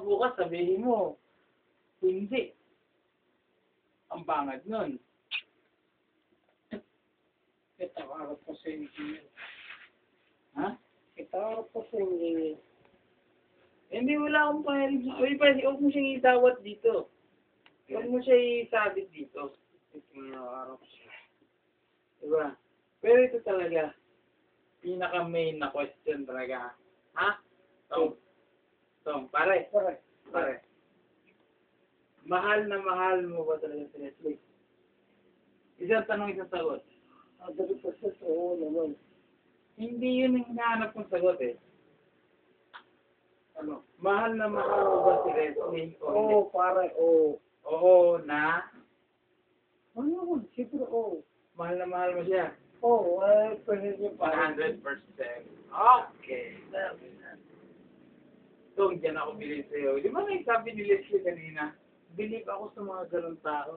bukas sabihin mo, hindi. Ang bangad nun. Itawarap ko sa engineer. Ha? Itawarap ko sa engineer. Hindi, wala akong pahirig. Uy, huwag mo siyang itawat dito. Huwag mo siya isabit dito. Itawarap siya. Diba? Pero ito talaga, pinaka-main na question talaga. Ha? Tom, pare. Mahal na mahal mo ba talaga si Leslie? Isang tanong, isang sagot. 100% oo naman. Hindi yun ang hinahanap kong sagot eh. Ano? Mahal na mahal mo ba si Leslie? O hindi? Oo, pare, oo. Oo na. Ano naman? Siyempre, oo. Mahal na mahal mo siya. Oo, pwede niyo pare. 100%. Okay. Sabi na. So, dyan ako bilib sa'yo. Di ba nagsabi ni Leslie kanina? Bilib ako sa mga ganun tao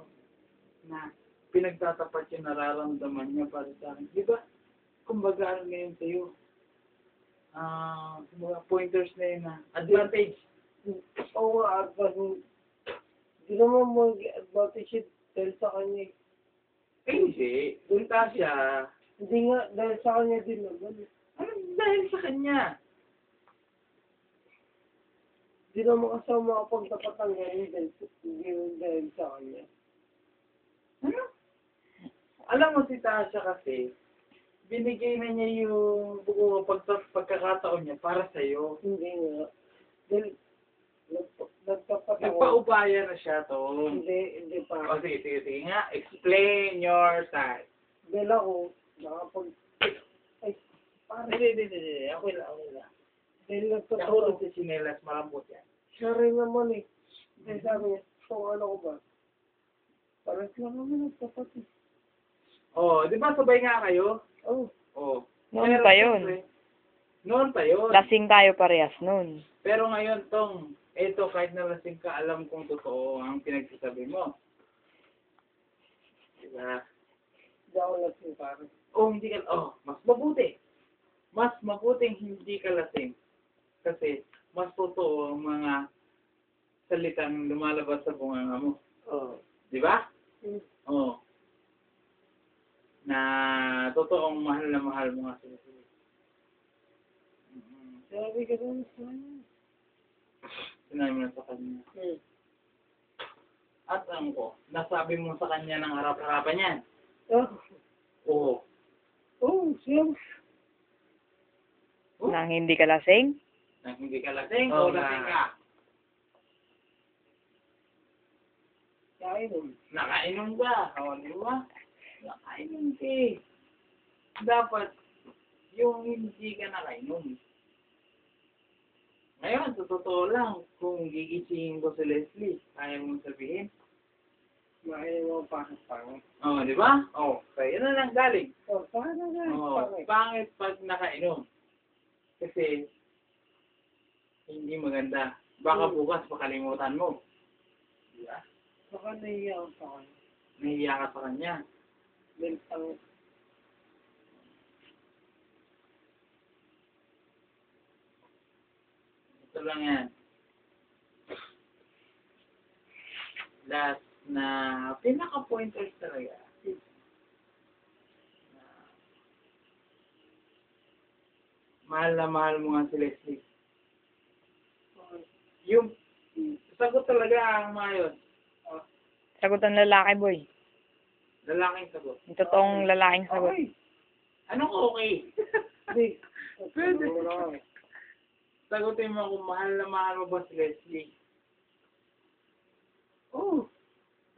na pinagtatapat yung nararamdaman niya para sa akin. Di ba? Kumbaga ano ngayon sa'yo? Kumbaga pointers na yun na advantage. Oo nga, advantage. Hindi naman mo advantage dahil sa kanya. Hindi. Punta siya. Hindi nga, dahil sa kanya din naman. Ano dahil sa kanya? Hindi naman kasama makapagtapat ang ganyan dahil sa kanya. Ano? Alam mo si Tasha kasi, binigay na niya yung buo pagkakataon niya para sa'yo. Hindi nga. Dahil, nagtapat ako. Nagpaubaya na siya, Tom. Hindi pa. O sige nga. Explain your side. Dahil ako, ay, parang, Hindi. Okay lang. dahil nagtapat Nahulog ako. si Sinelas, malambot yan. Siya rin naman eh. Dahil sabi niya, kung ano ko ba? Parang sila naman nagtapat eh. Oh, di ba sabay nga kayo? Oh, Oh. Noon pa yun. Noon pa yun. Lasing tayo parehas noon. Pero ngayon, Tong, eto, kahit na lasing ka, alam kong totoo ang pinagsasabi mo. Diba? hindi ako lasing parang. Hindi ka, mas mabuti. Mas mabuting hindi ka lasing. Kasi, mas totoo ang mga salitang lumalabas sa bunganga mo. Oh. Di ba? Hmm. Oo. Na totoong mahal na mahal mo nga sila. Sabi ka naman sa kanya. Sinabi mo na sa kanya. Hmm. At ang ko, nasabi mo sa kanya ng harap-harapan yan. Oh. Oo. Oh, siyempre. Oh, Nang hindi ka lasing? na hindi ka lasing Oo o lasing ka? Kainom. Nakainom ka. O, di ba? Nakainom ka eh. Dapat, yung hindi ka nakainom. Ngayon, sa totoo lang, kung gigisingin ko si Leslie, kaya mong sabihin. Makainom mo pangit. Oo, di ba? Oo, kaya na lang galing. Oh, paano nga? Oo, Pangit. pangit pag nakainom. Kasi, hindi maganda. Baka bukas makalimutan mo. Di ba? Baka nahiya ako sa kanya. Nahiya ka sa kanya. Dahil ang Ito lang yan. Last na pinaka-pointers talaga. Mahal na mahal mo nga si Leslie. Yung sagot talaga ang mayon. Sagot ng lalaki, boy. Lalaking sagot. Yung totoong lalaking sagot. ay, Anong okay? hindi. Pwede. Ano na nga eh. Sagutin mo kung mahal na mahal mo ba si Leslie. Oh.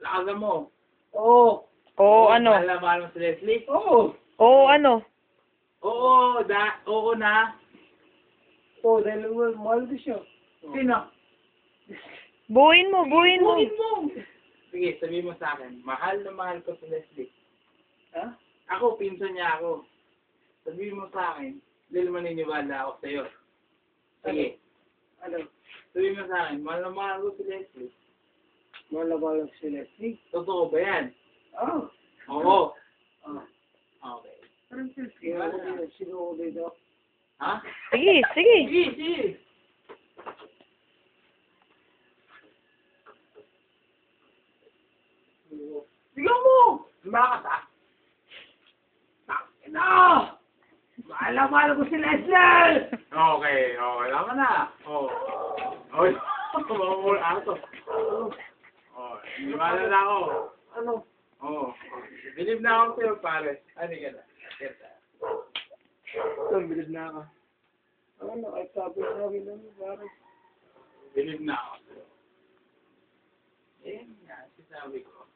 Lakasan mo. Oo. Oo, ano? Mahal na mahal mo si Leslie? Oo. Oo, ano? Oo na. Oo, dahil mahal ko siya. Sino? Buuin mo. Buhin mo. Sige, sabihin mo sa akin. Mahal na mahal ko si Leslie. Ha? Ako, pinsan niya ako. Sabihin mo sa akin, dahil maniniwala ako sa'yo. Sige. Ano? Sabihin mo sa akin, mahal na mahal ko si Leslie. Mahal na mahal ko si Leslie. Totoo ba yan? Oo. Oo. Ah. Okay. Parang sino ko dito? Ha? Sige. Sige. Lumakas ah. Ino! Mahal ko si Leslie! Okay, tama na. Oy, mamamula ako. Liwala na ako. Ano? Believe na ako sa'yo, pare. Ano ka na? Bilib na ako. Ano, ay sabi na rin ano, parang. Believe na ako sa'yo. Eh, nga, sinabi ko.